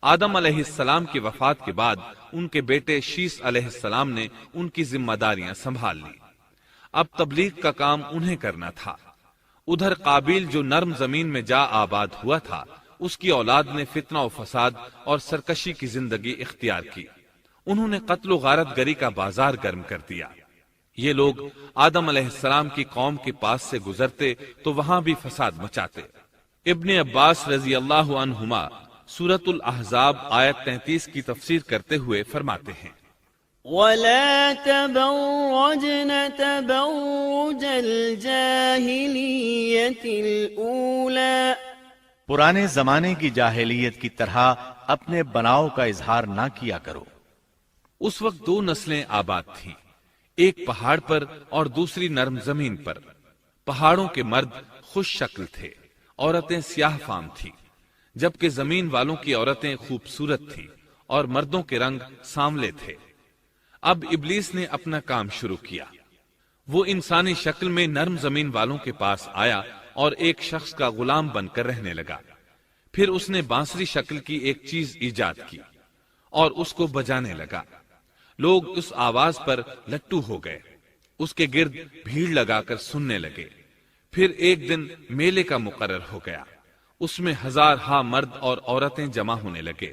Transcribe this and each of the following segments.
آدم علیہ السلام کی وفات کے بعد ان کے بیٹے شیس علیہ السلام نے ان کی ذمہ داریاں سنبھال لی۔ اب تبلیغ کا کام انہیں کرنا تھا۔ ادھر قابیل جو نرم زمین میں جا آباد ہوا تھا، اس کی اولاد نے فتنہ و فساد اور سرکشی کی زندگی اختیار کی۔ انہوں نے قتل و غارت گری کا بازار گرم کر دیا۔ یہ لوگ آدم علیہ السلام کی قوم کے پاس سے گزرتے تو وہاں بھی فساد مچاتے۔ ابن عباس رضی اللہ عنہما سورۃ الاحزاب آیت 33 کی تفسیر کرتے ہوئے فرماتے ہیں، وَلَا تَبَرَّجْنَ تَبَرُّجَ الْجَاهِلِيَّةِ الْأُولَى، پرانے زمانے کی جاہلیت کی طرح اپنے بناؤ کا اظہار نہ کیا کرو۔ اس وقت دو نسلیں آباد تھیں، ایک پہاڑ پر اور دوسری نرم زمین پر۔ پہاڑوں کے مرد خوش شکل تھے، عورتیں سیاہ فام تھیں، جبکہ زمین والوں کی عورتیں خوبصورت تھیں اور مردوں کے رنگ سانولے تھے۔ اب ابلیس نے اپنا کام شروع کیا۔ وہ انسانی شکل میں نرم زمین والوں کے پاس آیا اور ایک شخص کا غلام بن کر رہنے لگا۔ پھر اس نے بانسری شکل کی ایک چیز ایجاد کی اور اس کو بجانے لگا۔ لوگ اس آواز پر لٹو ہو گئے، اس کے گرد بھیڑ لگا کر سننے لگے۔ پھر ایک دن میلے کا مقرر ہو گیا، اس میں ہزارہا مرد اور عورتیں جمع ہونے لگے۔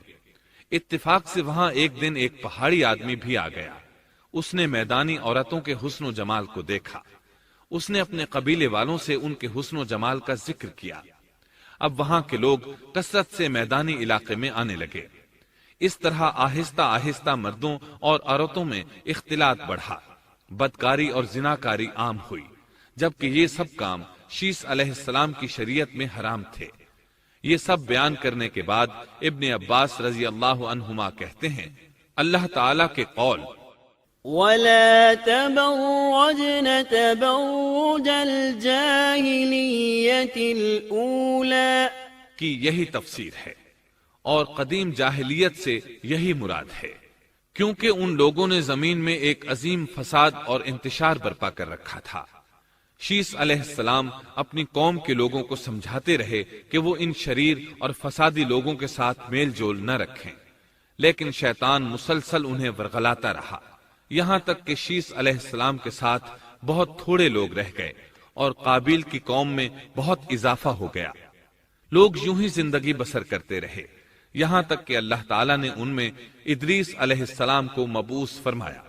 اتفاق سے وہاں ایک دن ایک پہاڑی آدمی بھی آ گیا۔ اس نے میدانی عورتوں کے حسن و جمال کو دیکھا۔ اس نے اپنے قبیلے والوں سے ان کے حسن و جمال کا ذکر کیا۔ اب وہاں کے لوگ کثرت سے میدانی علاقے میں آنے لگے۔ اس طرح آہستہ آہستہ مردوں اور عورتوں میں اختلاط بڑھا، بدکاری اور زناکاری عام ہوئی، جبکہ یہ سب کام شیس علیہ السلام کی شریعت میں حرام تھے۔ یہ سب بیان کرنے کے بعد ابن عباس رضی اللہ عنہما کہتے ہیں، اللہ تعالیٰ کے قول وَلَا تَبَرَّجْنَ تَبَرُّجَ الْجَاهِلِيَّةِ الْأُولَى کی یہی تفسیر ہے، اور قدیم جاہلیت سے یہی مراد ہے، کیونکہ ان لوگوں نے زمین میں ایک عظیم فساد اور انتشار برپا کر رکھا تھا۔ شیس علیہ السلام اپنی قوم کے لوگوں کو سمجھاتے رہے کہ وہ ان شریر اور فسادی لوگوں کے ساتھ میل جول نہ رکھیں، لیکن شیطان مسلسل انہیں ورغلاتا رہا، یہاں تک کہ شیس علیہ السلام کے ساتھ بہت تھوڑے لوگ رہ گئے اور قابیل کی قوم میں بہت اضافہ ہو گیا۔ لوگ یوں ہی زندگی بسر کرتے رہے، یہاں تک کہ اللہ تعالیٰ نے ان میں ادریس علیہ السلام کو مبعوث فرمایا۔